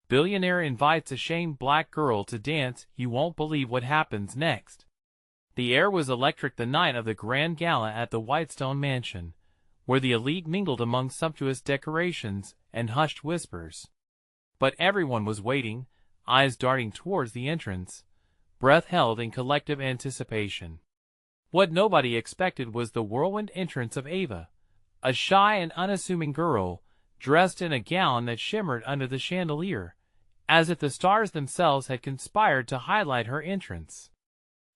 Billionaire invites a shamed black girl to dance. You won't believe what happens next. The air was electric the night of the grand gala at the Whitestone Mansion, where the elite mingled among sumptuous decorations and hushed whispers. But everyone was waiting, eyes darting towards the entrance, breath held in collective anticipation. What nobody expected was the whirlwind entrance of Ava, a shy and unassuming girl, dressed in a gown that shimmered under the chandelier, as if the stars themselves had conspired to highlight her entrance.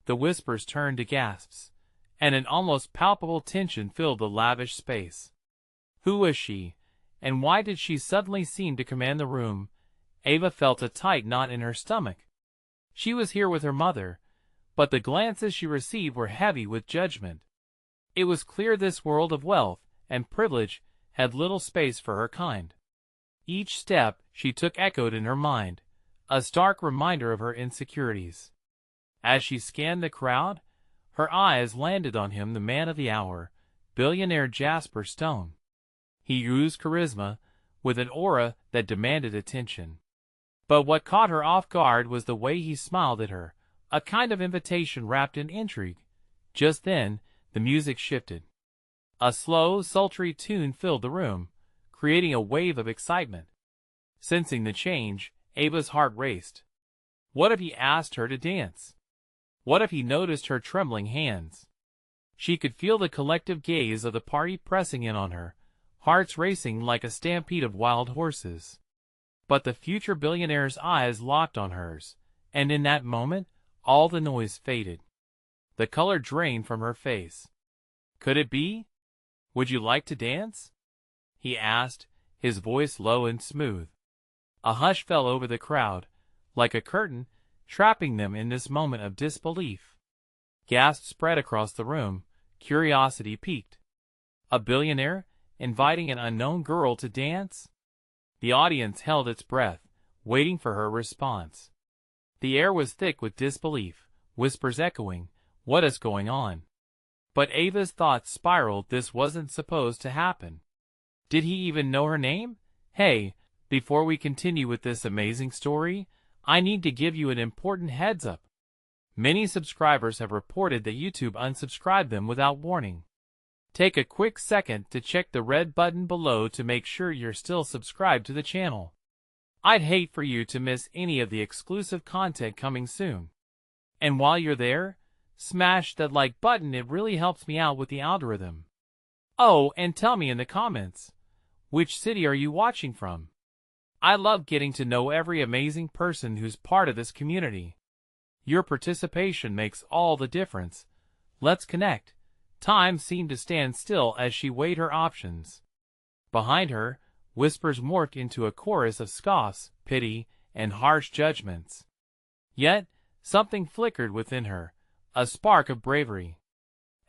The whispers turned to gasps, and an almost palpable tension filled the lavish space. Who was she, and why did she suddenly seem to command the room? Ava felt a tight knot in her stomach. She was here with her mother, but the glances she received were heavy with judgment. It was clear this world of wealth and privilege had little space for her kind. Each step she took echoed in her mind, a stark reminder of her insecurities. As she scanned the crowd, her eyes landed on him, the man of the hour, billionaire Jasper Stone. He oozed charisma, with an aura that demanded attention. But what caught her off guard was the way he smiled at her, a kind of invitation wrapped in intrigue. Just then, the music shifted. A slow, sultry tune filled the room, creating a wave of excitement. Sensing the change, Ava's heart raced. What if he asked her to dance? What if he noticed her trembling hands? She could feel the collective gaze of the party pressing in on her, hearts racing like a stampede of wild horses. But the future billionaire's eyes locked on hers, and in that moment, all the noise faded. The color drained from her face. Could it be? Would you like to dance? He asked, his voice low and smooth. A hush fell over the crowd, like a curtain, trapping them in this moment of disbelief. Gasps spread across the room, curiosity piqued. A billionaire, inviting an unknown girl to dance? The audience held its breath, waiting for her response. The air was thick with disbelief, whispers echoing, "What is going on?" But Ava's thoughts spiraled. This wasn't supposed to happen. Did he even know her name? Hey, before we continue with this amazing story, I need to give you an important heads up. Many subscribers have reported that YouTube unsubscribed them without warning. Take a quick second to check the red button below to make sure you're still subscribed to the channel. I'd hate for you to miss any of the exclusive content coming soon. And while you're there, smash that like button, it really helps me out with the algorithm. Oh, and tell me in the comments, which city are you watching from? I love getting to know every amazing person who's part of this community. Your participation makes all the difference. Let's connect. Time seemed to stand still as she weighed her options. Behind her, whispers morphed into a chorus of scoffs, pity, and harsh judgments. Yet, something flickered within her, a spark of bravery.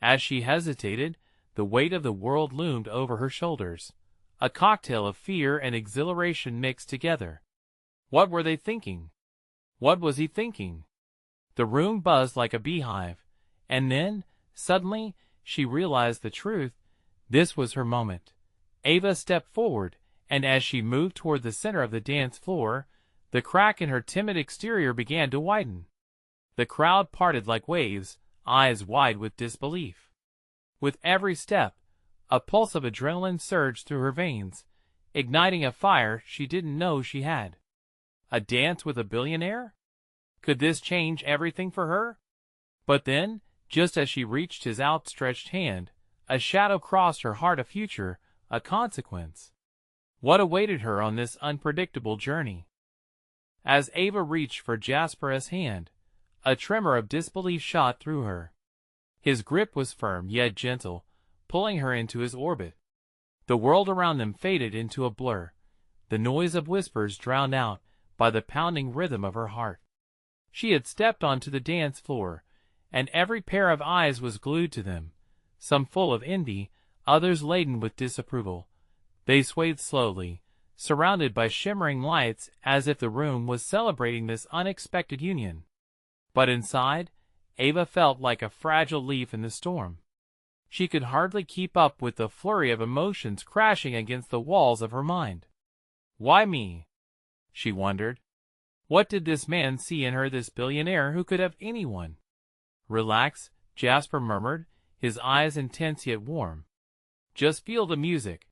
As she hesitated, the weight of the world loomed over her shoulders, a cocktail of fear and exhilaration mixed together. What were they thinking? What was he thinking? The room buzzed like a beehive, and then, suddenly, she realized the truth. This was her moment. Ava stepped forward, and as she moved toward the center of the dance floor, the crack in her timid exterior began to widen. The crowd parted like waves, eyes wide with disbelief. With every step, a pulse of adrenaline surged through her veins, igniting a fire she didn't know she had. A dance with a billionaire? Could this change everything for her? But then, just as she reached his outstretched hand, a shadow crossed her heart, a future, a consequence. What awaited her on this unpredictable journey? As Ava reached for Jasper's hand, a tremor of disbelief shot through her. His grip was firm yet gentle, pulling her into his orbit. The world around them faded into a blur, the noise of whispers drowned out by the pounding rhythm of her heart. She had stepped onto the dance floor, and every pair of eyes was glued to them, some full of envy, others laden with disapproval. They swayed slowly, surrounded by shimmering lights, as if the room was celebrating this unexpected union. But inside, Ava felt like a fragile leaf in the storm. She could hardly keep up with the flurry of emotions crashing against the walls of her mind. Why me? she wondered. What did this man see in her, this billionaire who could have anyone? Relax, Jasper murmured, his eyes intense yet warm. Just feel the music.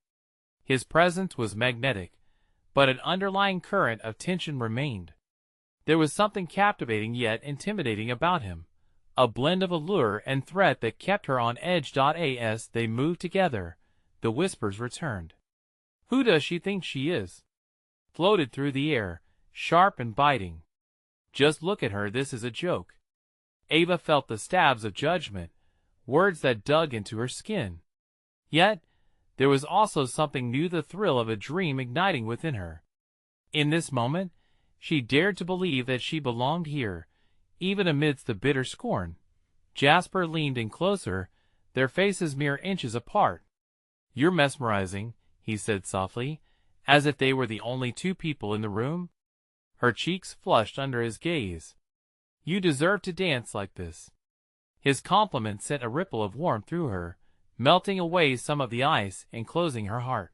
His presence was magnetic, but an underlying current of tension remained. There was something captivating yet intimidating about him, a blend of allure and threat that kept her on edge. As they moved together, the whispers returned. Who does she think she is? Floated through the air, sharp and biting. Just look at her, this is a joke. Ava felt the stabs of judgment, words that dug into her skin. Yet, there was also something new, the thrill of a dream igniting within her. In this moment, she dared to believe that she belonged here, even amidst the bitter scorn. Jasper leaned in closer, their faces mere inches apart. You're mesmerizing, he said softly, as if they were the only two people in the room. Her cheeks flushed under his gaze. You deserve to dance like this. His compliment sent a ripple of warmth through her, melting away some of the ice and closing her heart.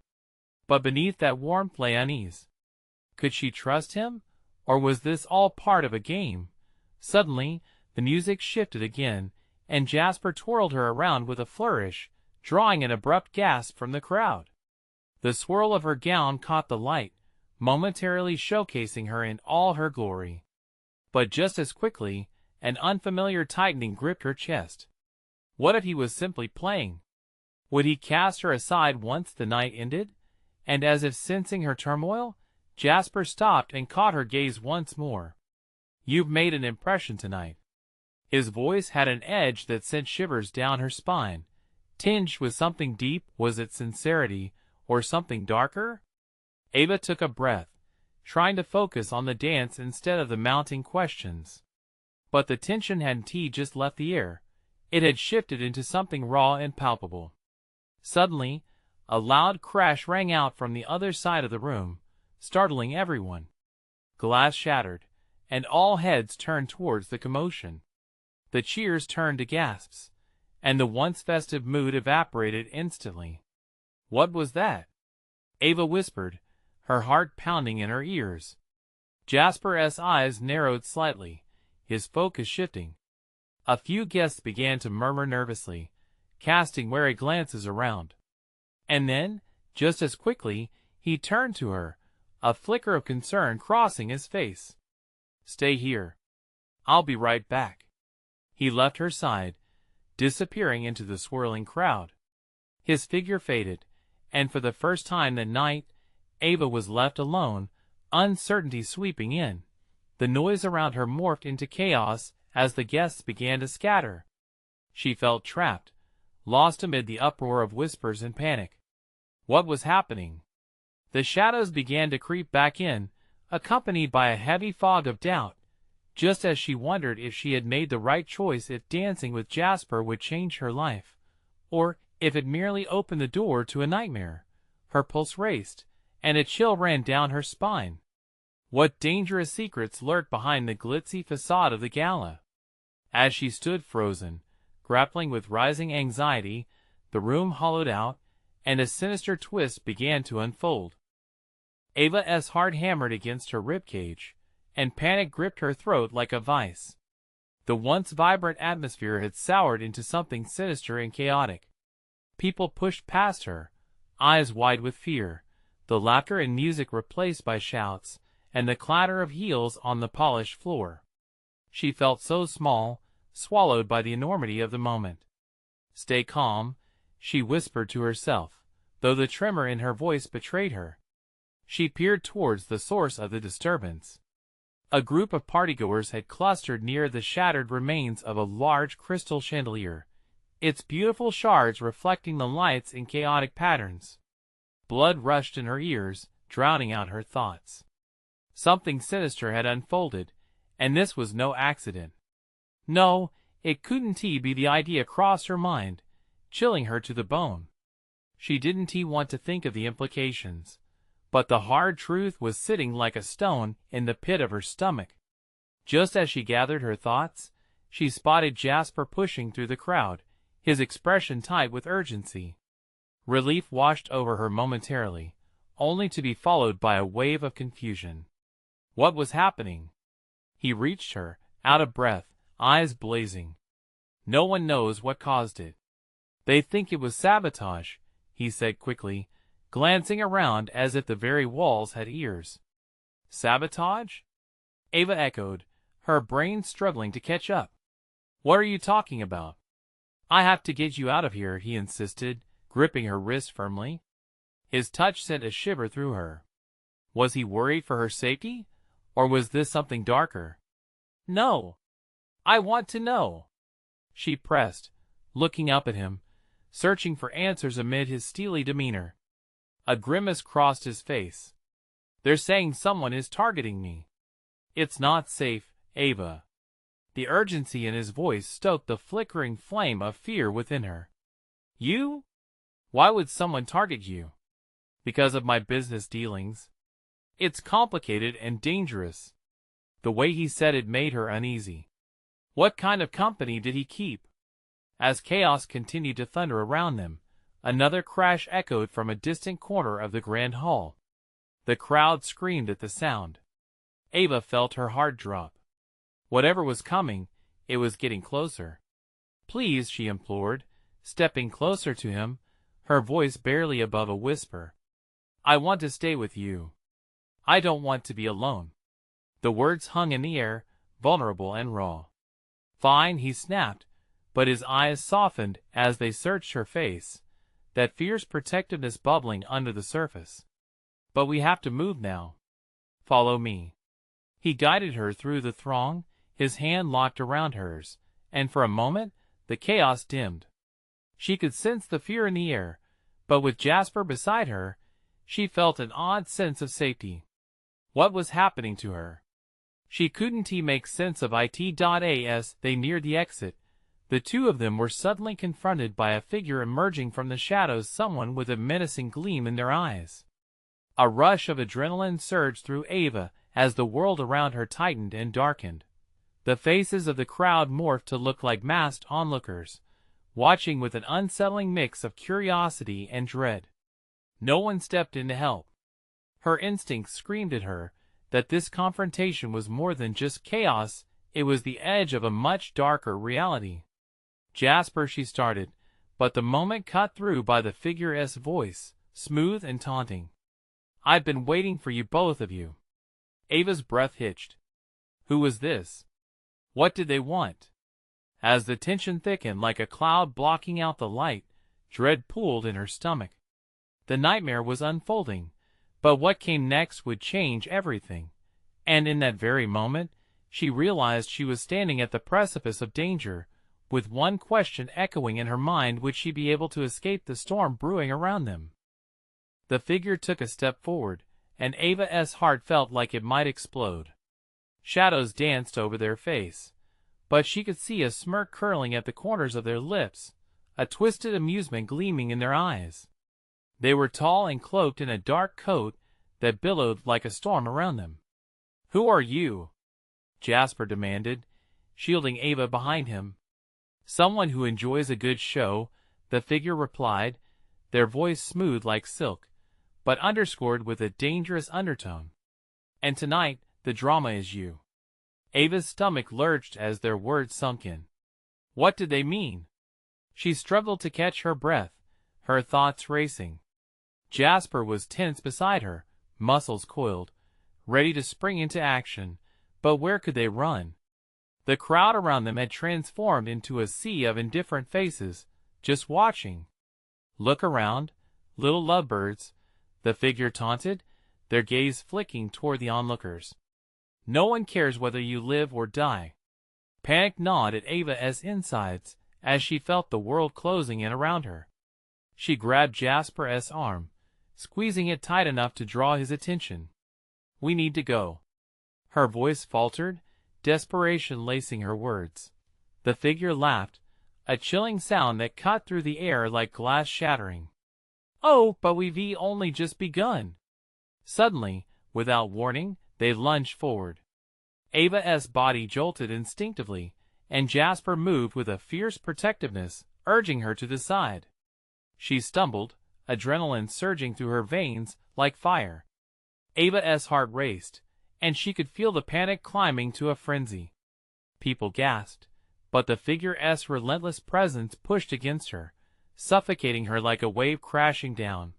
But beneath that warmth lay unease. Could she trust him, or was this all part of a game? Suddenly, the music shifted again, and Jasper twirled her around with a flourish, drawing an abrupt gasp from the crowd. The swirl of her gown caught the light, momentarily showcasing her in all her glory. But just as quickly, an unfamiliar tightening gripped her chest. What if he was simply playing? Would he cast her aside once the night ended? And as if sensing her turmoil, Jasper stopped and caught her gaze once more. You've made an impression tonight. His voice had an edge that sent shivers down her spine. Tinged with something deep, was it sincerity, or something darker? Ava took a breath, trying to focus on the dance instead of the mounting questions. But the tension hadn't just left the air. It had shifted into something raw and palpable. Suddenly, a loud crash rang out from the other side of the room, startling everyone. Glass shattered, and all heads turned towards the commotion. The cheers turned to gasps, and the once festive mood evaporated instantly. What was that? Ava whispered, her heart pounding in her ears. Jasper's eyes narrowed slightly, his focus shifting. A few guests began to murmur nervously, casting wary glances around. And then, just as quickly, he turned to her, a flicker of concern crossing his face. Stay here. I'll be right back. He left her side, disappearing into the swirling crowd. His figure faded, and for the first time that night, Ava was left alone, uncertainty sweeping in. The noise around her morphed into chaos as the guests began to scatter. She felt trapped, lost amid the uproar of whispers and panic. What was happening? The shadows began to creep back in, accompanied by a heavy fog of doubt, just as she wondered if she had made the right choice, if dancing with Jasper would change her life, or if it merely opened the door to a nightmare. Her pulse raced, and a chill ran down her spine. What dangerous secrets lurked behind the glitzy facade of the gala? As she stood frozen, grappling with rising anxiety, the room hollowed out, and a sinister twist began to unfold. Ava's heart hammered against her ribcage, and panic gripped her throat like a vice. The once vibrant atmosphere had soured into something sinister and chaotic. People pushed past her, eyes wide with fear, the laughter and music replaced by shouts, and the clatter of heels on the polished floor. She felt so small, swallowed by the enormity of the moment. Stay calm, she whispered to herself, though the tremor in her voice betrayed her. She peered towards the source of the disturbance. A group of partygoers had clustered near the shattered remains of a large crystal chandelier, its beautiful shards reflecting the lights in chaotic patterns. Blood rushed in her ears, drowning out her thoughts. Something sinister had unfolded, and this was no accident. No, it couldn't be. The idea crossed her mind, chilling her to the bone. She didn't want to think of the implications, but the hard truth was sitting like a stone in the pit of her stomach. Just as she gathered her thoughts, she spotted Jasper pushing through the crowd, his expression tight with urgency. Relief washed over her momentarily, only to be followed by a wave of confusion. What was happening? He reached her, out of breath, eyes blazing. No one knows what caused it. They think it was sabotage, he said quickly, glancing around as if the very walls had ears. Sabotage? Ava echoed, her brain struggling to catch up. What are you talking about? I have to get you out of here, he insisted, gripping her wrist firmly. His touch sent a shiver through her. Was he worried for her safety? Or was this something darker? No. I want to know. She pressed, looking up at him, searching for answers amid his steely demeanor. A grimace crossed his face. They're saying someone is targeting me. It's not safe, Ava. The urgency in his voice stoked the flickering flame of fear within her. You? Why would someone target you? Because of my business dealings. It's complicated and dangerous. The way he said it made her uneasy. What kind of company did he keep? As chaos continued to thunder around them, another crash echoed from a distant corner of the grand hall. The crowd screamed at the sound. Ava felt her heart drop. Whatever was coming, it was getting closer. Please, she implored, stepping closer to him, her voice barely above a whisper. I want to stay with you. I don't want to be alone. The words hung in the air, vulnerable and raw. Fine, he snapped, but his eyes softened as they searched her face, that fierce protectiveness bubbling under the surface. But we have to move now. Follow me. He guided her through the throng, his hand locked around hers, and for a moment, the chaos dimmed. She could sense the fear in the air, but with Jasper beside her, she felt an odd sense of safety. What was happening to her? She couldn't make sense of it. As they neared the exit, the two of them were suddenly confronted by a figure emerging from the shadows, someone with a menacing gleam in their eyes. A rush of adrenaline surged through Ava as the world around her tightened and darkened. The faces of the crowd morphed to look like masked onlookers, watching with an unsettling mix of curiosity and dread. No one stepped in to help. Her instincts screamed at her that this confrontation was more than just chaos, it was the edge of a much darker reality. Jasper, she started, but the moment cut through by the figure's voice, smooth and taunting. I've been waiting for you, both of you. Ava's breath hitched. Who was this? What did they want? As the tension thickened like a cloud blocking out the light, dread pooled in her stomach. The nightmare was unfolding, but what came next would change everything. And in that very moment, she realized she was standing at the precipice of danger, with one question echoing in her mind: would she be able to escape the storm brewing around them? The figure took a step forward, and Ava's heart felt like it might explode. Shadows danced over their face, but she could see a smirk curling at the corners of their lips, a twisted amusement gleaming in their eyes. They were tall and cloaked in a dark coat that billowed like a storm around them. Who are you? Jasper demanded, shielding Ava behind him. Someone who enjoys a good show, the figure replied, their voice smooth like silk, but underscored with a dangerous undertone. And tonight, the drama is you. Ava's stomach lurched as their words sunk in. What did they mean? She struggled to catch her breath, her thoughts racing. Jasper was tense beside her, muscles coiled, ready to spring into action, but where could they run? The crowd around them had transformed into a sea of indifferent faces, just watching. Look around, little lovebirds, the figure taunted, their gaze flicking toward the onlookers. No one cares whether you live or die. Panic gnawed at Ava's insides as she felt the world closing in around her. She grabbed Jasper's arm, squeezing it tight enough to draw his attention. We need to go. Her voice faltered, desperation lacing her words. The figure laughed, a chilling sound that cut through the air like glass shattering. Oh, but we've only just begun. Suddenly, without warning, they lunged forward. Ava's body jolted instinctively, and Jasper moved with a fierce protectiveness, urging her to the side. She stumbled, adrenaline surging through her veins like fire. Ava's heart raced, and she could feel the panic climbing to a frenzy. People gasped, but the figure's relentless presence pushed against her, suffocating her like a wave crashing down.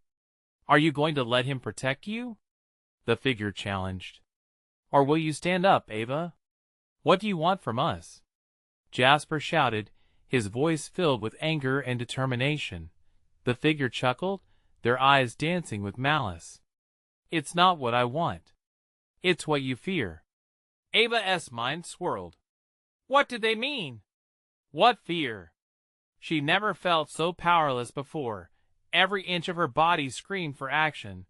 "Are you going to let him protect you?" the figure challenged. "Or will you stand up, Ava? What do you want from us?" Jasper shouted, his voice filled with anger and determination. The figure chuckled, their eyes dancing with malice. "It's not what I want. It's what you fear." Ava's mind swirled. What did they mean? What fear? She never felt so powerless before. Every inch of her body screamed for action,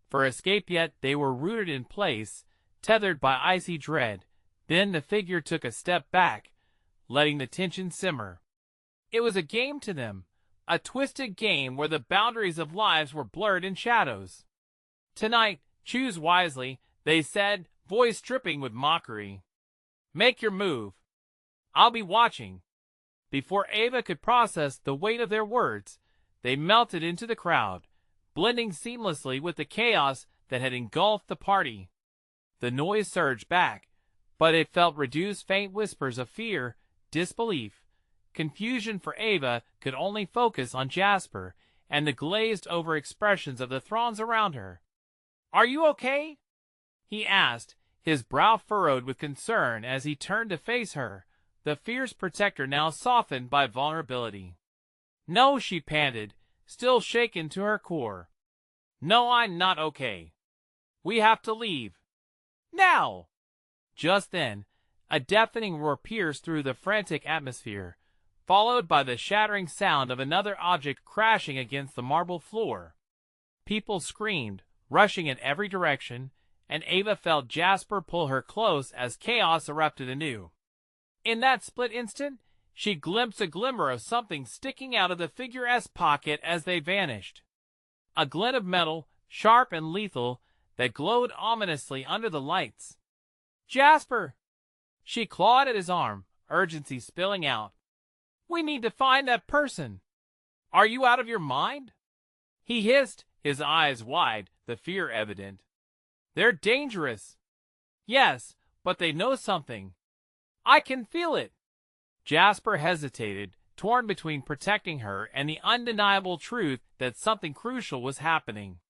for escape, yet they were rooted in place, tethered by icy dread. Then the figure took a step back, letting the tension simmer. It was a game to them, a twisted game where the boundaries of lives were blurred in shadows. "Tonight, choose wisely," they said, voice dripping with mockery. "Make your move. I'll be watching." Before Ava could process the weight of their words, they melted into the crowd, blending seamlessly with the chaos that had engulfed the party. The noise surged back, but it felt reduced faint whispers of fear, disbelief, confusion, for Ava could only focus on Jasper and the glazed-over expressions of the throngs around her. "Are you okay?" he asked, his brow furrowed with concern as he turned to face her, the fierce protector now softened by vulnerability. "No," she panted, still shaken to her core. "No, I'm not okay. We have to leave. Now!" Just then, a deafening roar pierced through the frantic atmosphere, followed by the shattering sound of another object crashing against the marble floor. People screamed, rushing in every direction, and Ava felt Jasper pull her close as chaos erupted anew. In that split instant, she glimpsed a glimmer of something sticking out of the figure's pocket as they vanished. A glint of metal, sharp and lethal, that glowed ominously under the lights. "Jasper!" She clawed at his arm, urgency spilling out. "We need to find that person." "Are you out of your mind?" he hissed, his eyes wide, the fear evident. "They're dangerous." "Yes, but they know something. I can feel it." Jasper hesitated, torn between protecting her and the undeniable truth that something crucial was happening.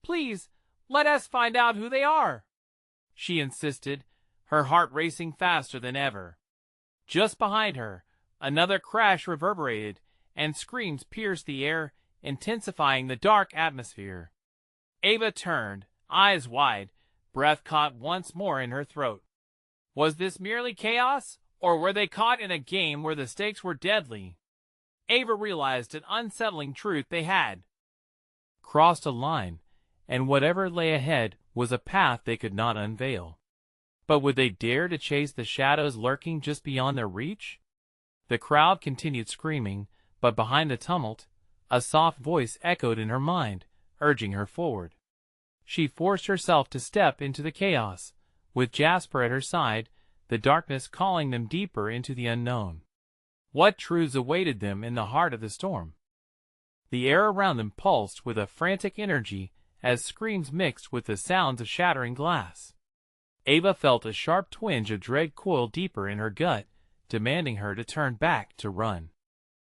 "Please, let us find out who they are," she insisted, her heart racing faster than ever. Just behind her, another crash reverberated, and screams pierced the air, intensifying the dark atmosphere. Ava turned, eyes wide, breath caught once more in her throat. Was this merely chaos, or were they caught in a game where the stakes were deadly? Ava realized an unsettling truth: they had crossed a line, and whatever lay ahead was a path they could not unveil. But would they dare to chase the shadows lurking just beyond their reach? The crowd continued screaming, but behind the tumult, a soft voice echoed in her mind, urging her forward. She forced herself to step into the chaos, with Jasper at her side, the darkness calling them deeper into the unknown. What truths awaited them in the heart of the storm? The air around them pulsed with a frantic energy as screams mixed with the sounds of shattering glass. Ava felt a sharp twinge of dread coil deeper in her gut, demanding her to turn back, to run.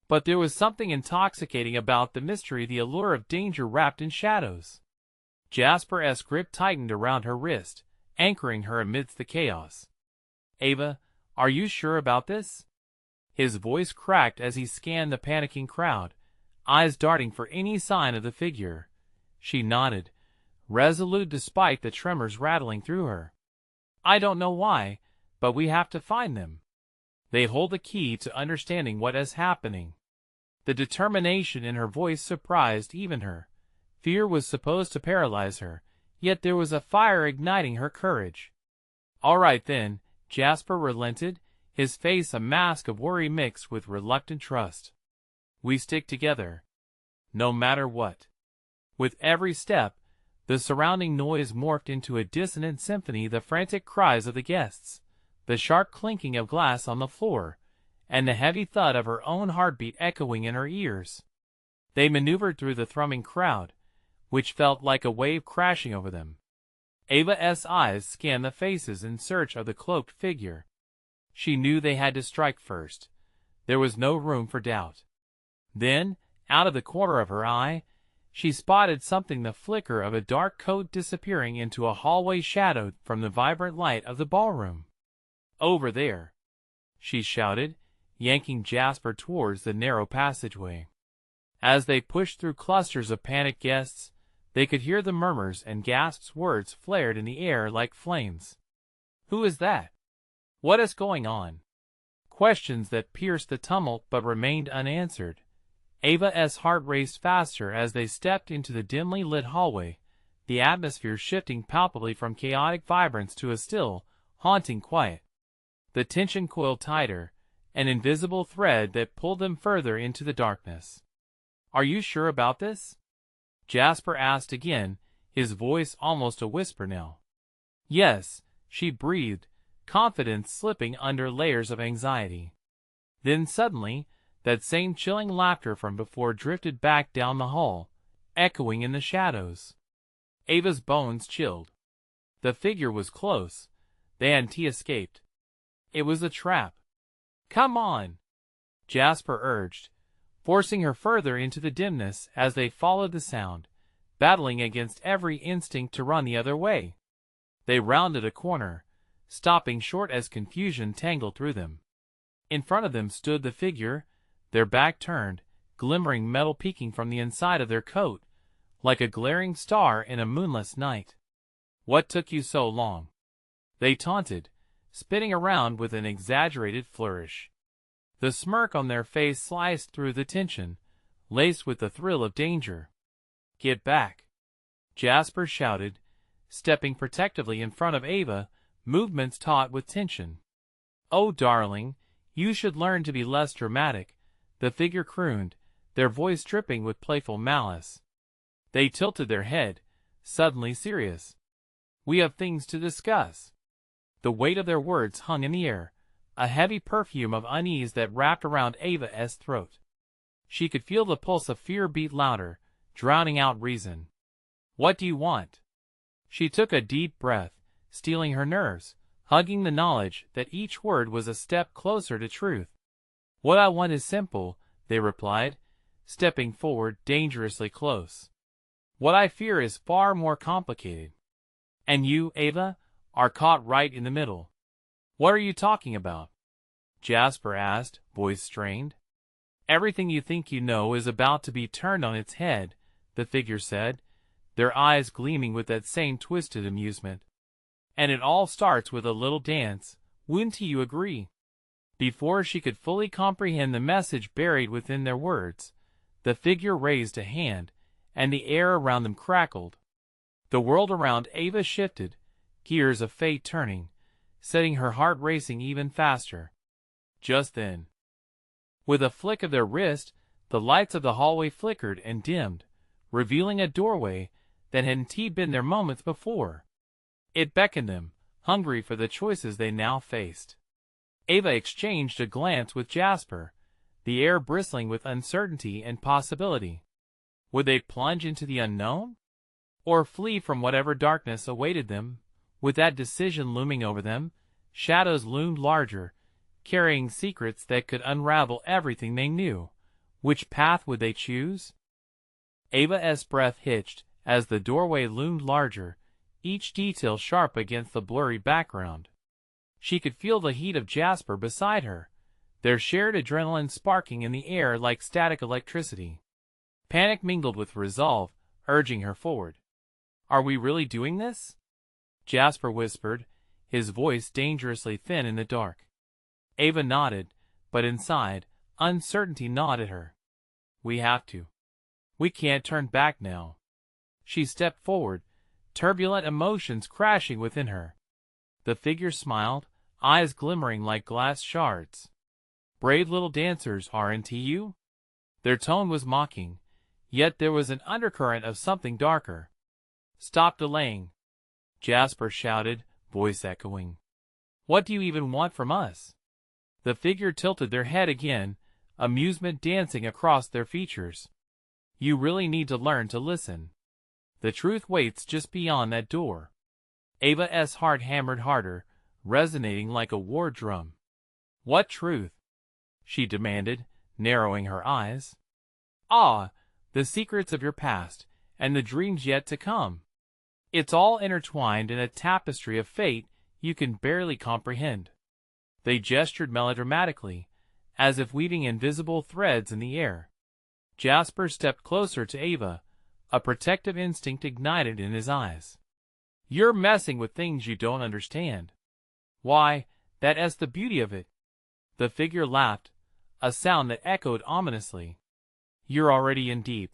But there was something intoxicating about the mystery, the allure of danger wrapped in shadows. Jasper's grip tightened around her wrist, anchoring her amidst the chaos. "Ava, are you sure about this?" His voice cracked as he scanned the panicking crowd, eyes darting for any sign of the figure. She nodded, resolute despite the tremors rattling through her. "I don't know why, but we have to find them. They hold the key to understanding what is happening." The determination in her voice surprised even her. Fear was supposed to paralyze her, yet there was a fire igniting her courage. "All right then," Jasper relented, his face a mask of worry mixed with reluctant trust. "We stick together, no matter what." With every step, the surrounding noise morphed into a dissonant symphony: the frantic cries of the guests, the sharp clinking of glass on the floor, and the heavy thud of her own heartbeat echoing in her ears. They maneuvered through the thrumming crowd, which felt like a wave crashing over them. Ava's eyes scanned the faces in search of the cloaked figure. She knew they had to strike first. There was no room for doubt. Then, out of the corner of her eye, she spotted something, the flicker of a dark coat disappearing into a hallway shadowed from the vibrant light of the ballroom. "Over there!" she shouted, yanking Jasper towards the narrow passageway. As they pushed through clusters of panicked guests, they could hear the murmurs and gasps. Words flared in the air like flames. "Who is that? What is going on?" Questions that pierced the tumult but remained unanswered. Ava's heart raced faster as they stepped into the dimly lit hallway, the atmosphere shifting palpably from chaotic vibrance to a still, haunting quiet. The tension coiled tighter, an invisible thread that pulled them further into the darkness. "Are you sure about this?" Jasper asked again, his voice almost a whisper now. "Yes," she breathed, confidence slipping under layers of anxiety. Then suddenly, that same chilling laughter from before drifted back down the hall, echoing in the shadows. Ava's bones chilled. The figure was close. They hadn't escaped. It was a trap. "Come on," Jasper urged, forcing her further into the dimness as they followed the sound, battling against every instinct to run the other way. They rounded a corner, stopping short as confusion tangled through them. In front of them stood the figure, their back turned, glimmering metal peeking from the inside of their coat, like a glaring star in a moonless night. "What took you so long?" they taunted, spinning around with an exaggerated flourish. The smirk on their face sliced through the tension, laced with the thrill of danger. "Get back," Jasper shouted, stepping protectively in front of Ava, movements taut with tension. "Oh, darling, you should learn to be less dramatic," the figure crooned, their voice dripping with playful malice. They tilted their head, suddenly serious. "We have things to discuss." The weight of their words hung in the air, a heavy perfume of unease that wrapped around Ava's throat. She could feel the pulse of fear beat louder, drowning out reason. "What do you want?" She took a deep breath, steeling her nerves, hugging the knowledge that each word was a step closer to truth. "What I want is simple," they replied, stepping forward dangerously close. "What I fear is far more complicated." "And you, Ava, are caught right in the middle." "What are you talking about?" Jasper asked, voice strained. "Everything you think you know is about to be turned on its head," the figure said, their eyes gleaming with that same twisted amusement. "And it all starts with a little dance, wouldn't you agree?" Before she could fully comprehend the message buried within their words, the figure raised a hand, and the air around them crackled. The world around Ava shifted, gears of fate turning, setting her heart racing even faster. Just then, with a flick of their wrist, the lights of the hallway flickered and dimmed, revealing a doorway that hadn't been there moments before. It beckoned them, hungry for the choices they now faced. Ava exchanged a glance with Jasper, the air bristling with uncertainty and possibility. Would they plunge into the unknown? Or flee from whatever darkness awaited them? With that decision looming over them, shadows loomed larger, carrying secrets that could unravel everything they knew. Which path would they choose? Ava's breath hitched as the doorway loomed larger, each detail sharp against the blurry background. She could feel the heat of Jasper beside her, their shared adrenaline sparking in the air like static electricity. Panic mingled with resolve, urging her forward. "Are we really doing this?" Jasper whispered, his voice dangerously thin in the dark. Ava nodded, but inside, uncertainty gnawed at her. "We have to. We can't turn back now." She stepped forward, turbulent emotions crashing within her. The figure smiled, eyes glimmering like glass shards. "Brave little dancers, aren't you?" Their tone was mocking, yet there was an undercurrent of something darker. "Stop delaying," Jasper shouted, voice echoing. "What do you even want from us?" The figure tilted their head again, amusement dancing across their features. "You really need to learn to listen. The truth waits just beyond that door." Ava's heart hammered harder, resonating like a war drum. What truth? She demanded, narrowing her eyes. Ah, the secrets of your past, and the dreams yet to come. It's all intertwined in a tapestry of fate you can barely comprehend. They gestured melodramatically, as if weaving invisible threads in the air. Jasper stepped closer to Ava, a protective instinct ignited in his eyes. You're messing with things you don't understand. Why, that's the beauty of it. The figure laughed, a sound that echoed ominously. You're already in deep.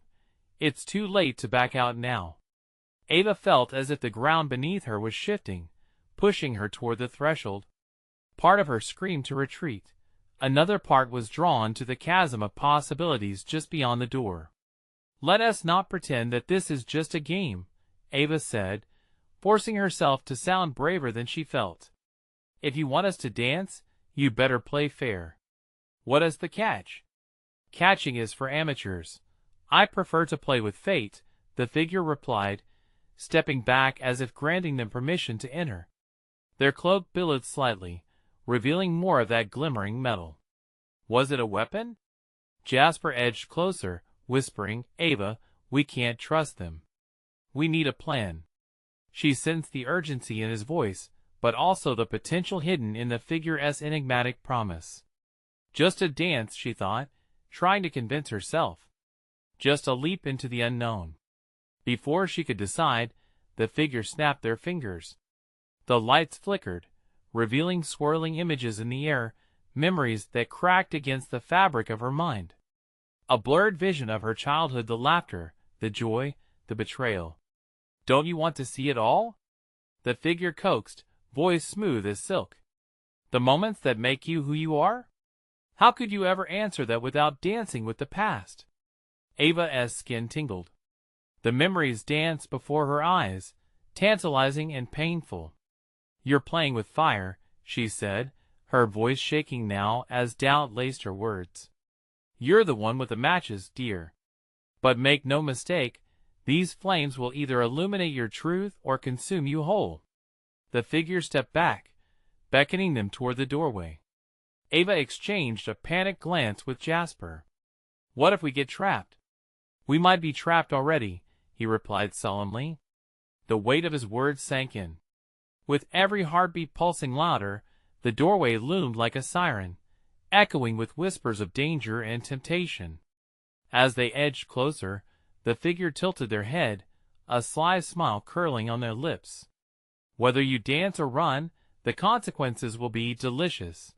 It's too late to back out now. Ava felt as if the ground beneath her was shifting, pushing her toward the threshold. Part of her screamed to retreat. Another part was drawn to the chasm of possibilities just beyond the door. Let us not pretend that this is just a game, Ava said, forcing herself to sound braver than she felt. If you want us to dance, you better play fair. What is the catch? Catching is for amateurs. I prefer to play with fate, the figure replied, stepping back as if granting them permission to enter. Their cloak billowed slightly, revealing more of that glimmering metal. Was it a weapon? Jasper edged closer, whispering, Ava, we can't trust them. We need a plan. She sensed the urgency in his voice, but also the potential hidden in the figure's enigmatic promise. Just a dance, she thought, trying to convince herself. Just a leap into the unknown. Before she could decide, the figure snapped their fingers. The lights flickered, revealing swirling images in the air, memories that cracked against the fabric of her mind. A blurred vision of her childhood, the laughter, the joy, the betrayal. Don't you want to see it all? The figure coaxed, voice smooth as silk. The moments that make you who you are? How could you ever answer that without dancing with the past? Ava's skin tingled. The memories danced before her eyes, tantalizing and painful. You're playing with fire, she said, her voice shaking now as doubt laced her words. You're the one with the matches, dear. But make no mistake, these flames will either illuminate your truth or consume you whole. The figure stepped back, beckoning them toward the doorway. Ava exchanged a panicked glance with Jasper. What if we get trapped? We might be trapped already, he replied solemnly. The weight of his words sank in. With every heartbeat pulsing louder, the doorway loomed like a siren, echoing with whispers of danger and temptation. As they edged closer, the figure tilted their head, a sly smile curling on their lips. Whether you dance or run, the consequences will be delicious.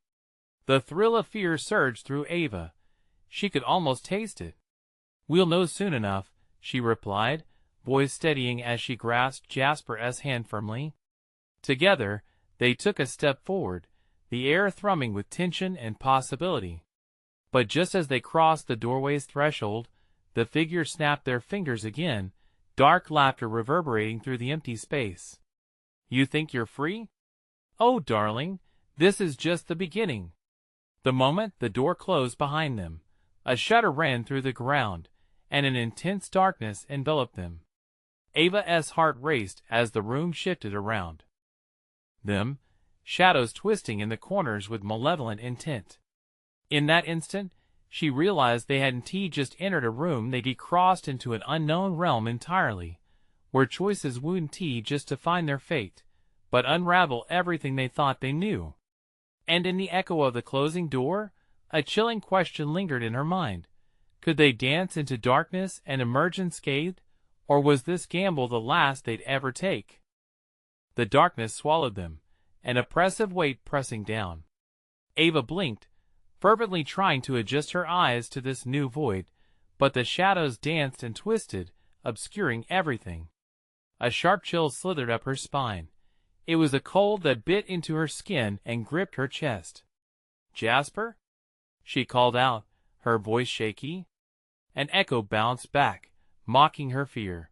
The thrill of fear surged through Ava. She could almost taste it. We'll know soon enough, she replied, voice steadying as she grasped Jasper's hand firmly. Together, they took a step forward, the air thrumming with tension and possibility. But just as they crossed the doorway's threshold, the figure snapped their fingers again, dark laughter reverberating through the empty space. You think you're free? Oh, darling, this is just the beginning. The moment the door closed behind them, a shudder ran through the ground, and an intense darkness enveloped them. Ava's heart raced as the room shifted around them, shadows twisting in the corners with malevolent intent. In that instant, she realized they hadn't just entered a room, they'd crossed into an unknown realm entirely, where choices wouldn't just define their fate, but unravel everything they thought they knew. And in the echo of the closing door, a chilling question lingered in her mind. Could they dance into darkness and emerge unscathed, or was this gamble the last they'd ever take? The darkness swallowed them, an oppressive weight pressing down. Ava blinked, fervently trying to adjust her eyes to this new void, but the shadows danced and twisted, obscuring everything. A sharp chill slithered up her spine. It was a cold that bit into her skin and gripped her chest. Jasper? She called out, her voice shaky. An echo bounced back, mocking her fear.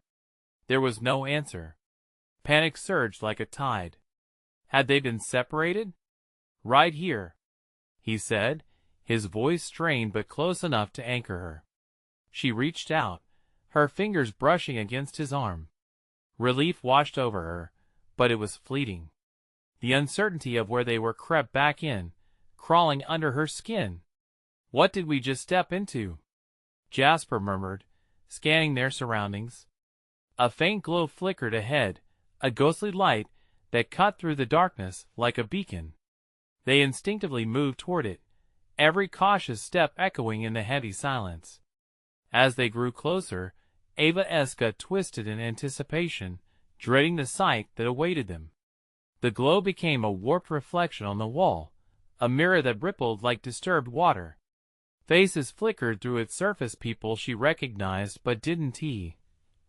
There was no answer. Panic surged like a tide. Had they been separated? Right here, he said, his voice strained but close enough to anchor her. She reached out, her fingers brushing against his arm. Relief washed over her, but it was fleeting. The uncertainty of where they were crept back in, crawling under her skin. "What did we just step into?" Jasper murmured, scanning their surroundings. A faint glow flickered ahead, a ghostly light that cut through the darkness like a beacon. They instinctively moved toward it, every cautious step echoing in the heavy silence. As they grew closer, Ava's gut twisted in anticipation, dreading the sight that awaited them. The glow became a warped reflection on the wall, a mirror that rippled like disturbed water. Faces flickered through its surface, people she recognized but didn't see.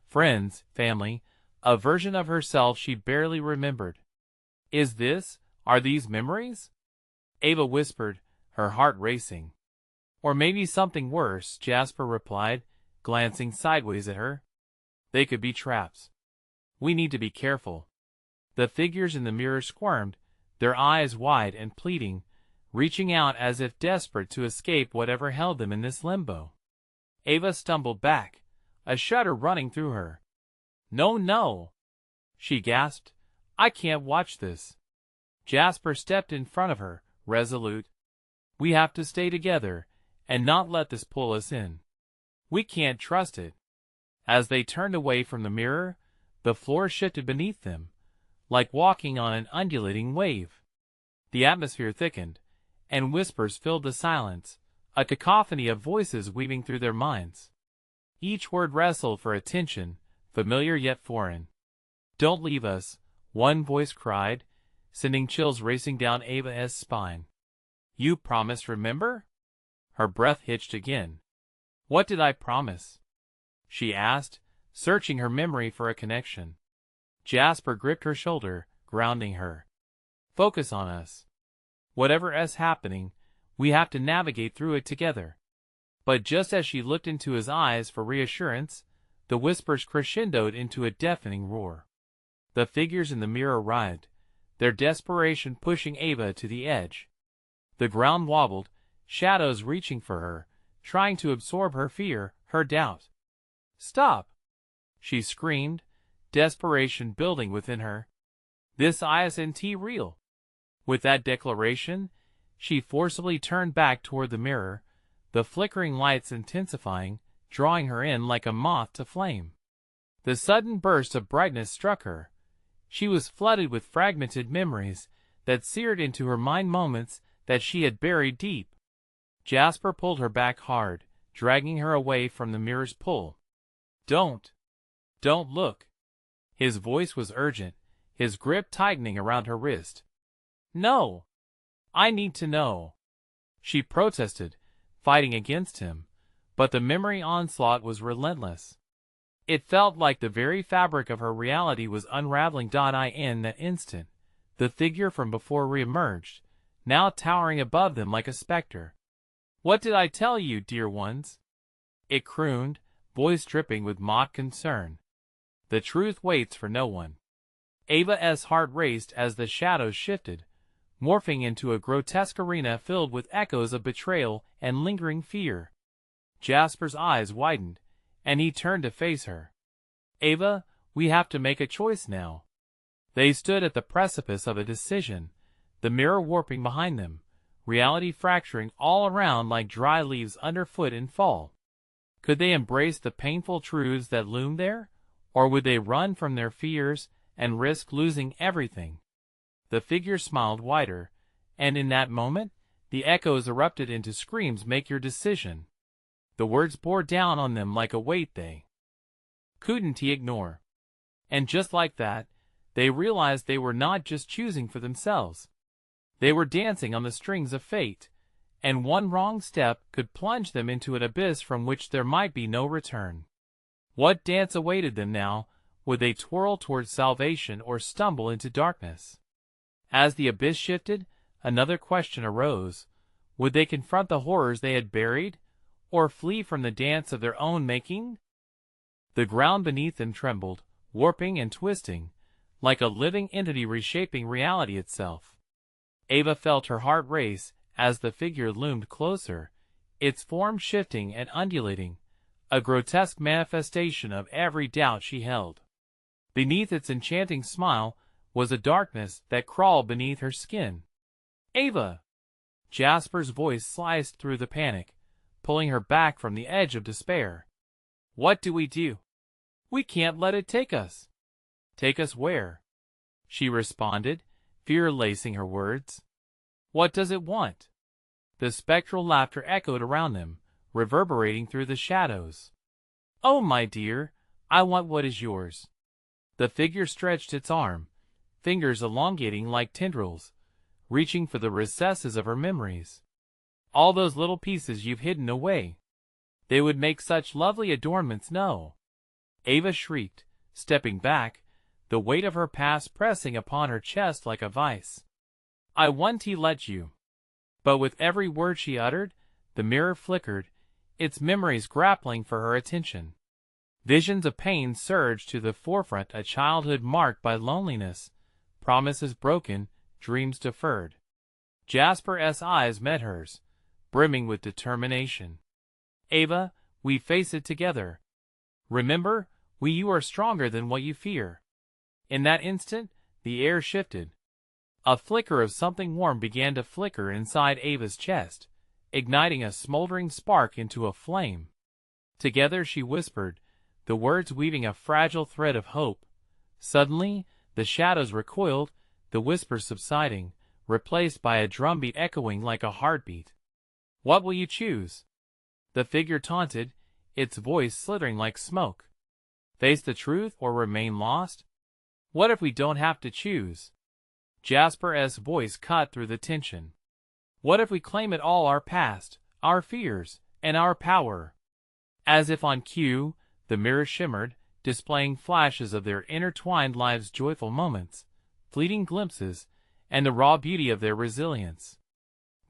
Friends, family, a version of herself she barely remembered. Are these memories? Ava whispered, her heart racing. Or maybe something worse, Jasper replied, glancing sideways at her. They could be traps. We need to be careful. The figures in the mirror squirmed, their eyes wide and pleading, reaching out as if desperate to escape whatever held them in this limbo. Ava stumbled back, a shudder running through her. "No, no!" she gasped. "I can't watch this." Jasper stepped in front of her, resolute. "We have to stay together, and not let this pull us in. We can't trust it." As they turned away from the mirror, the floor shifted beneath them, like walking on an undulating wave. The atmosphere thickened, and whispers filled the silence, a cacophony of voices weaving through their minds. Each word wrestled for attention, familiar yet foreign. "Don't leave us," one voice cried, sending chills racing down Ava's spine. "You promised, remember?" Her breath hitched again. "What did I promise?" she asked, searching her memory for a connection. Jasper gripped her shoulder, grounding her. "Focus on us. Whatever is happening, we have to navigate through it together." But just as she looked into his eyes for reassurance, the whispers crescendoed into a deafening roar. The figures in the mirror writhed, their desperation pushing Ava to the edge. The ground wobbled, shadows reaching for her, trying to absorb her fear, her doubt. "Stop!" she screamed, desperation building within her. "This isn't real." With that declaration, she forcibly turned back toward the mirror, the flickering lights intensifying, drawing her in like a moth to flame. The sudden burst of brightness struck her. She was flooded with fragmented memories that seared into her mind, moments that she had buried deep. Jasper pulled her back hard, dragging her away from the mirror's pull. Don't look." His voice was urgent, his grip tightening around her wrist. "No, I need to know," she protested, fighting against him, but the memory onslaught was relentless. It felt like the very fabric of her reality was unraveling. In that instant, the figure from before reemerged, now towering above them like a specter. "What did I tell you, dear ones?" it crooned, voice dripping with mock concern. "The truth waits for no one." Ava's heart raced as the shadows shifted, morphing into a grotesque arena filled with echoes of betrayal and lingering fear. Jasper's eyes widened, and he turned to face her. "Ava, we have to make a choice now." They stood at the precipice of a decision, the mirror warping behind them, reality fracturing all around like dry leaves underfoot in fall. Could they embrace the painful truths that loomed there, or would they run from their fears and risk losing everything? The figure smiled wider, and in that moment, the echoes erupted into screams. "Make your decision." The words bore down on them like a weight they couldn't ignore. And just like that, they realized they were not just choosing for themselves. They were dancing on the strings of fate, and one wrong step could plunge them into an abyss from which there might be no return. What dance awaited them now? Would they twirl towards salvation or stumble into darkness? As the abyss shifted, another question arose. Would they confront the horrors they had buried, or flee from the dance of their own making? The ground beneath them trembled, warping and twisting, like a living entity reshaping reality itself. Ava felt her heart race as the figure loomed closer, its form shifting and undulating, a grotesque manifestation of every doubt she held. Beneath its enchanting smile was a darkness that crawled beneath her skin. "Ava!" Jasper's voice sliced through the panic, pulling her back from the edge of despair. "What do we do? We can't let it take us." "Take us where?" she responded, fear lacing her words. "What does it want?" The spectral laughter echoed around them, reverberating through the shadows. "Oh, my dear, I want what is yours." The figure stretched its arm, fingers elongating like tendrils, reaching for the recesses of her memories. "All those little pieces you've hidden away. They would make such lovely adornments, no?" Ava shrieked, stepping back, the weight of her past pressing upon her chest like a vice. "I want to let you." But with every word she uttered, the mirror flickered, its memories grappling for her attention. Visions of pain surged to the forefront, a childhood marked by loneliness, promises broken, dreams deferred. Jasper's eyes met hers, brimming with determination. "Ava, we face it together. Remember, you are stronger than what you fear." In that instant, the air shifted. A flicker of something warm began to flicker inside Ava's chest, igniting a smoldering spark into a flame. Together she whispered, the words weaving a fragile thread of hope. Suddenly, the shadows recoiled, the whisper subsiding, replaced by a drumbeat echoing like a heartbeat. "What will you choose?" the figure taunted, its voice slithering like smoke. "Face the truth or remain lost? What if we don't have to choose?" Jasper's voice cut through the tension. "What if we claim it all, our past, our fears, and our power?" As if on cue, the mirror shimmered, displaying flashes of their intertwined lives' joyful moments, fleeting glimpses, and the raw beauty of their resilience.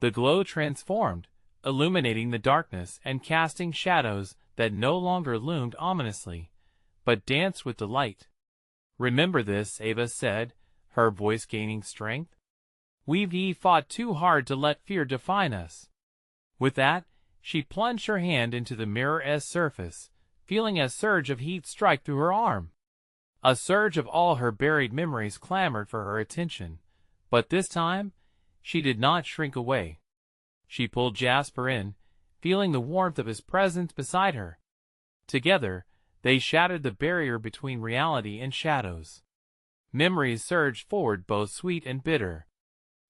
The glow transformed, illuminating the darkness and casting shadows that no longer loomed ominously, but danced with delight. "Remember this," Ava said, her voice gaining strength. "We've fought too hard to let fear define us." With that, she plunged her hand into the mirror's surface, feeling a surge of heat strike through her arm. A surge of all her buried memories clamored for her attention, but this time, she did not shrink away. She pulled Jasper in, feeling the warmth of his presence beside her. Together, they shattered the barrier between reality and shadows. Memories surged forward, both sweet and bitter.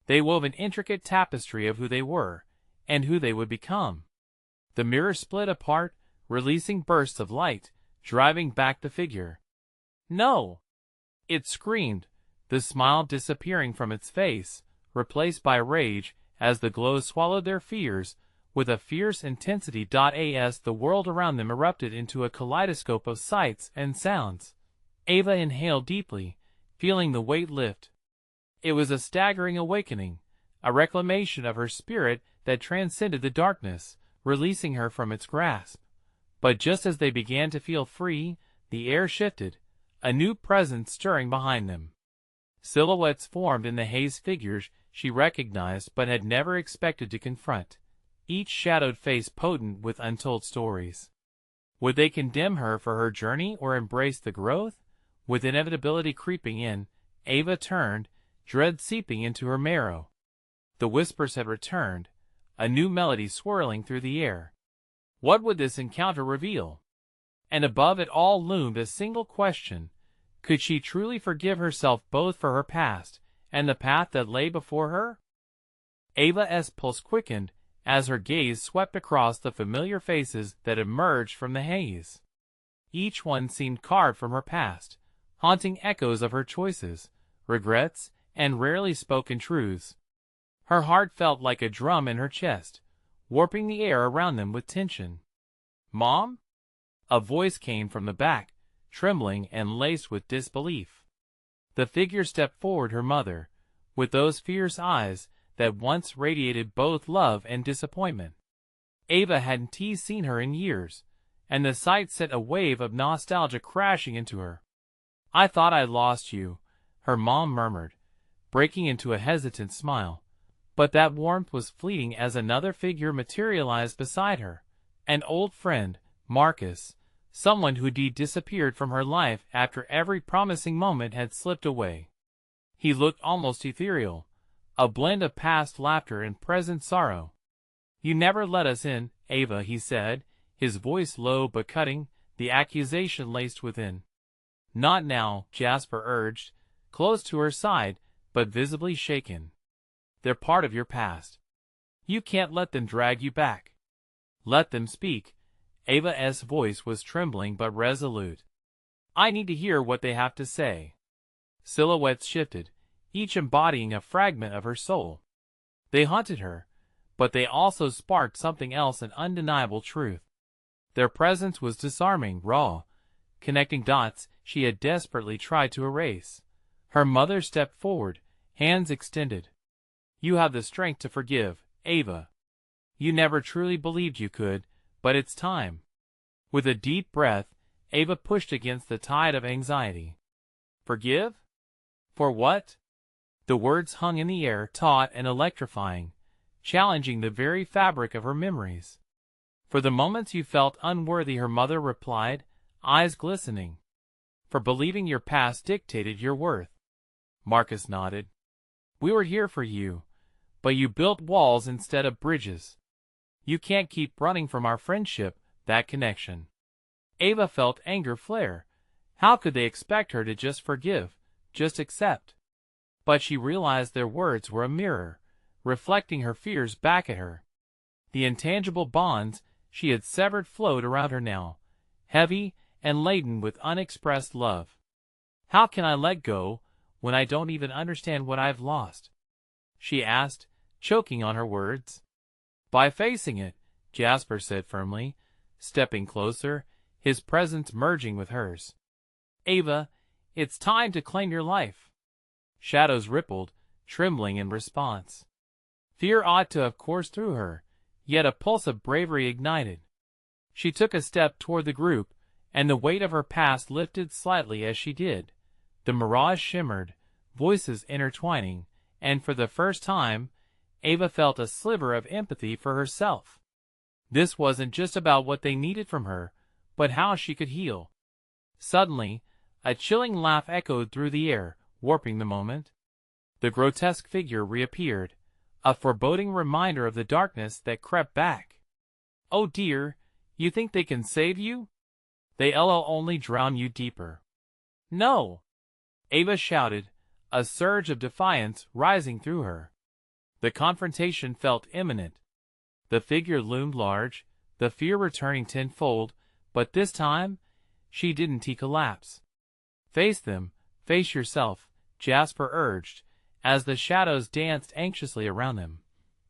They wove an intricate tapestry of who they were, and who they would become. The mirror split apart, releasing bursts of light, driving back the figure. "No!" it screamed, the smile disappearing from its face, replaced by rage, as the glow swallowed their fears, with a fierce intensity. As the world around them erupted into a kaleidoscope of sights and sounds. Ava inhaled deeply, feeling the weight lift. It was a staggering awakening, a reclamation of her spirit that transcended the darkness, releasing her from its grasp. But just as they began to feel free, the air shifted, a new presence stirring behind them. Silhouettes formed in the haze, figures she recognized but had never expected to confront, each shadowed face potent with untold stories. Would they condemn her for her journey or embrace the growth? With inevitability creeping in, Ava turned, dread seeping into her marrow. The whispers had returned, a new melody swirling through the air. What would this encounter reveal? And above it all loomed a single question. Could she truly forgive herself both for her past and the path that lay before her? Ava's pulse quickened as her gaze swept across the familiar faces that emerged from the haze. Each one seemed carved from her past, haunting echoes of her choices, regrets, and rarely spoken truths. Her heart felt like a drum in her chest, warping the air around them with tension. "Mom?" A voice came from the back, trembling and laced with disbelief. The figure stepped forward, her mother, with those fierce eyes that once radiated both love and disappointment. Ava hadn't seen her in years, and the sight sent a wave of nostalgia crashing into her. "I thought I lost you," her mom murmured, breaking into a hesitant smile. But that warmth was fleeting as another figure materialized beside her, an old friend, Marcus, someone who'd disappeared from her life after every promising moment had slipped away. He looked almost ethereal, a blend of past laughter and present sorrow. "You never let us in, Ava," he said, his voice low but cutting, the accusation laced within. "Not now," Jasper urged, close to her side, but visibly shaken. "They're part of your past. You can't let them drag you back." "Let them speak." Ava's voice was trembling but resolute. "I need to hear what they have to say." Silhouettes shifted, each embodying a fragment of her soul. They haunted her, but they also sparked something else, an undeniable truth. Their presence was disarming, raw, connecting dots she had desperately tried to erase. Her mother stepped forward, hands extended. "You have the strength to forgive, Ava. You never truly believed you could, but it's time." With a deep breath, Ava pushed against the tide of anxiety. "Forgive? For what?" The words hung in the air, taut and electrifying, challenging the very fabric of her memories. "For the moments you felt unworthy," her mother replied, eyes glistening. "For believing your past dictated your worth." Marcus nodded. "We were here for you, but you built walls instead of bridges. You can't keep running from our friendship, that connection." Ava felt anger flare. How could they expect her to just forgive, just accept? But she realized their words were a mirror, reflecting her fears back at her. The intangible bonds she had severed flowed around her now, heavy and laden with unexpressed love. "How can I let go when I don't even understand what I've lost?" she asked, choking on her words. "By facing it," Jasper said firmly, stepping closer, his presence merging with hers. "Ava, it's time to claim your life." Shadows rippled, trembling in response. Fear ought to have coursed through her, yet a pulse of bravery ignited. She took a step toward the group, and the weight of her past lifted slightly as she did. The mirage shimmered, voices intertwining, and for the first time, Ava felt a sliver of empathy for herself. This wasn't just about what they needed from her, but how she could heal. Suddenly, a chilling laugh echoed through the air, warping the moment. The grotesque figure reappeared, a foreboding reminder of the darkness that crept back. "Oh dear, you think they can save you? They'll only drown you deeper." "No!" Ava shouted, a surge of defiance rising through her. The confrontation felt imminent. The figure loomed large, the fear returning tenfold, but this time, she didn't collapse. "Face them, face yourself," Jasper urged, as the shadows danced anxiously around them.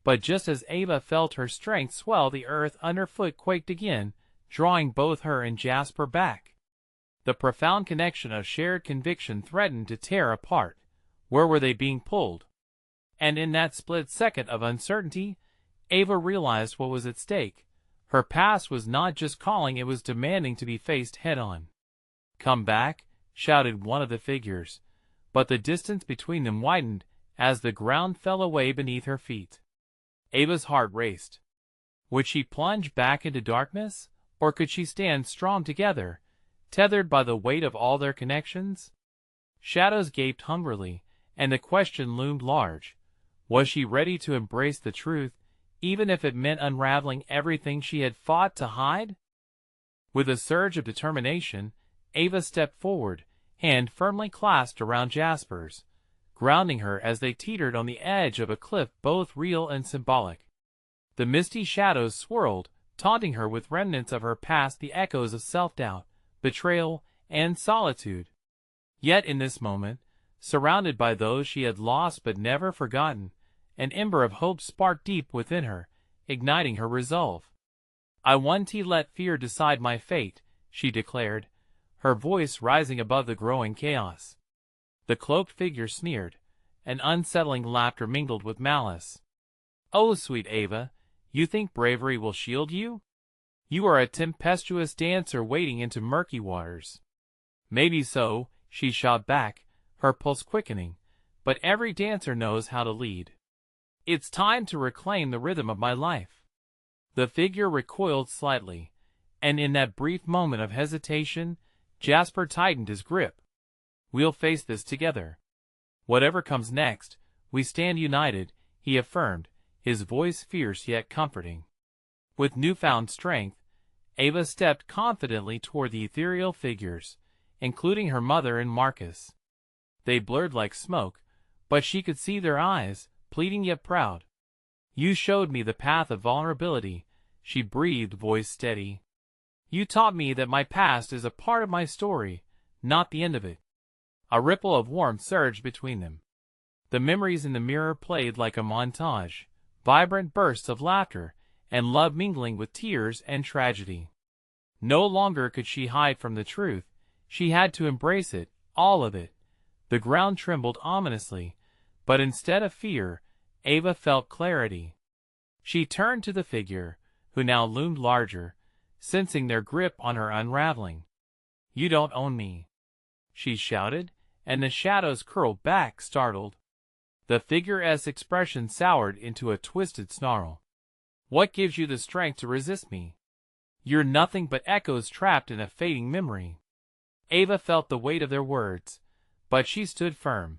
But just as Ava felt her strength swell, the earth underfoot quaked again, drawing both her and Jasper back. The profound connection of shared conviction threatened to tear apart. Where were they being pulled? And in that split second of uncertainty, Ava realized what was at stake. Her past was not just calling, it was demanding to be faced head-on. "Come back," shouted one of the figures, but the distance between them widened as the ground fell away beneath her feet. Ava's heart raced. Would she plunge back into darkness, or could she stand strong together, tethered by the weight of all their connections? Shadows gaped hungrily, and the question loomed large. Was she ready to embrace the truth, even if it meant unraveling everything she had fought to hide? With a surge of determination, Ava stepped forward, hand firmly clasped around Jasper's, grounding her as they teetered on the edge of a cliff, both real and symbolic. The misty shadows swirled, taunting her with remnants of her past, the echoes of self-doubt, betrayal, and solitude. Yet in this moment, surrounded by those she had lost but never forgotten, an ember of hope sparked deep within her, igniting her resolve. "I won't let fear decide my fate," she declared, her voice rising above the growing chaos. The cloaked figure sneered, an unsettling laughter mingled with malice. "Oh, sweet Ava, you think bravery will shield you? You are a tempestuous dancer wading into murky waters." "Maybe so," she shot back, her pulse quickening, "but every dancer knows how to lead. It's time to reclaim the rhythm of my life." The figure recoiled slightly, and in that brief moment of hesitation, Jasper tightened his grip. "We'll face this together. Whatever comes next, we stand united, he affirmed, his voice fierce yet comforting. With newfound strength, Ava stepped confidently toward the ethereal figures, including her mother and Marcus. They blurred like smoke, but she could see their eyes, pleading yet proud. You showed me the path of vulnerability, she breathed, voice steady. You taught me that my past is a part of my story, not the end of it. A ripple of warmth surged between them. The memories in the mirror played like a montage, vibrant bursts of laughter, and love mingling with tears and tragedy. No longer could she hide from the truth, she had to embrace it, all of it. The ground trembled ominously, but instead of fear, Ava felt clarity. She turned to the figure, who now loomed larger, sensing their grip on her unraveling. You don't own me, she shouted, and the shadows curled back, startled. The figure's expression soured into a twisted snarl. What gives you the strength to resist me? You're nothing but echoes trapped in a fading memory. Ava felt the weight of their words, but she stood firm.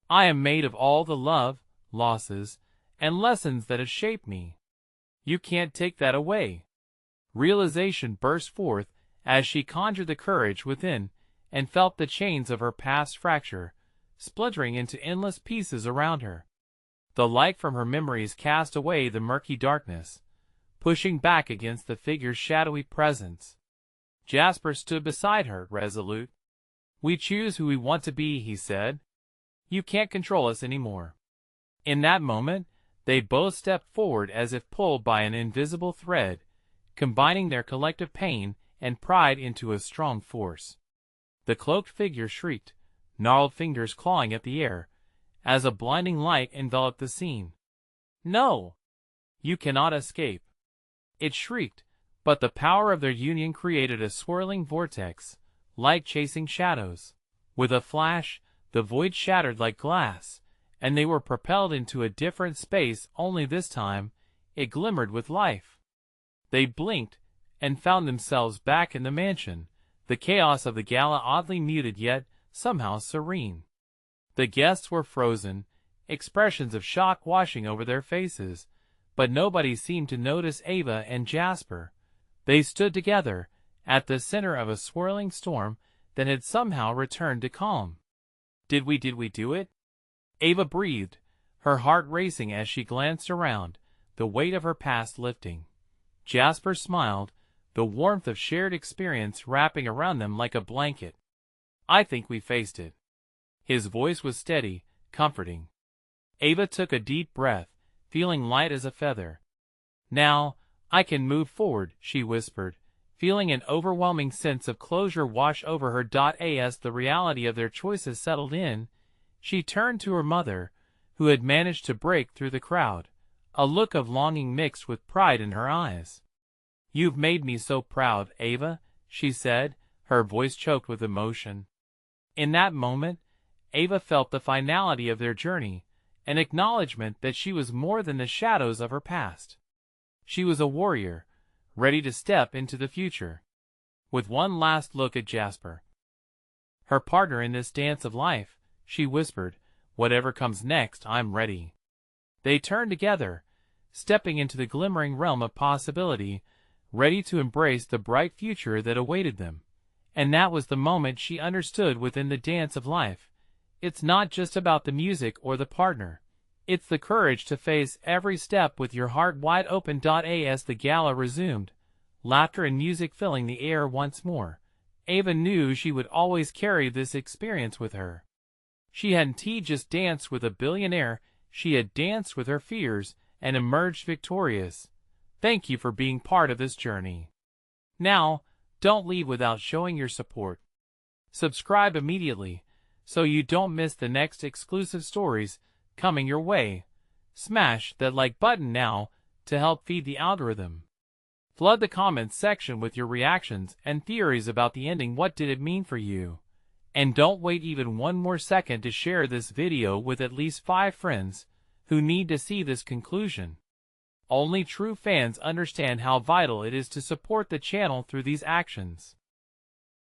I am made of all the love, losses, and lessons that have shaped me. You can't take that away. Realization burst forth as she conjured the courage within and felt the chains of her past fracture, splintering into endless pieces around her. The light from her memories cast away the murky darkness, pushing back against the figure's shadowy presence. Jasper stood beside her, resolute. We choose who we want to be, he said. You can't control us anymore. In that moment, they both stepped forward as if pulled by an invisible thread, combining their collective pain and pride into a strong force. The cloaked figure shrieked, gnarled fingers clawing at the air, as a blinding light enveloped the scene. No! You cannot escape! It shrieked, but the power of their union created a swirling vortex, light chasing shadows. With a flash, the void shattered like glass, and they were propelled into a different space, only this time, it glimmered with life. They blinked, and found themselves back in the mansion, the chaos of the gala oddly muted yet somehow serene. The guests were frozen, expressions of shock washing over their faces, but nobody seemed to notice Ava and Jasper. They stood together, at the center of a swirling storm that had somehow returned to calm. Did we do it? Ava breathed, her heart racing as she glanced around, the weight of her past lifting. Jasper smiled, the warmth of shared experience wrapping around them like a blanket. I think we faced it. His voice was steady, comforting. Ava took a deep breath, feeling light as a feather. Now, I can move forward, she whispered, feeling an overwhelming sense of closure wash over her. As the reality of their choices settled in, she turned to her mother, who had managed to break through the crowd, a look of longing mixed with pride in her eyes. You've made me so proud, Ava, she said, her voice choked with emotion. In that moment, Ava felt the finality of their journey, an acknowledgement that she was more than the shadows of her past. She was a warrior, ready to step into the future. With one last look at Jasper, her partner in this dance of life, she whispered, whatever comes next, I'm ready. They turned together, stepping into the glimmering realm of possibility, ready to embrace the bright future that awaited them. And that was the moment she understood within the dance of life. It's not just about the music or the partner. It's the courage to face every step with your heart wide open. As the gala resumed, laughter and music filling the air once more, Ava knew she would always carry this experience with her. She hadn't just danced with a billionaire, she had danced with her fears and emerged victorious. Thank you for being part of this journey. Now, don't leave without showing your support. Subscribe immediately, so you don't miss the next exclusive stories coming your way. Smash that like button now to help feed the algorithm. Flood the comments section with your reactions and theories about the ending. What did it mean for you? And don't wait even one more second to share this video with at least 5 friends who need to see this conclusion. Only true fans understand how vital it is to support the channel through these actions.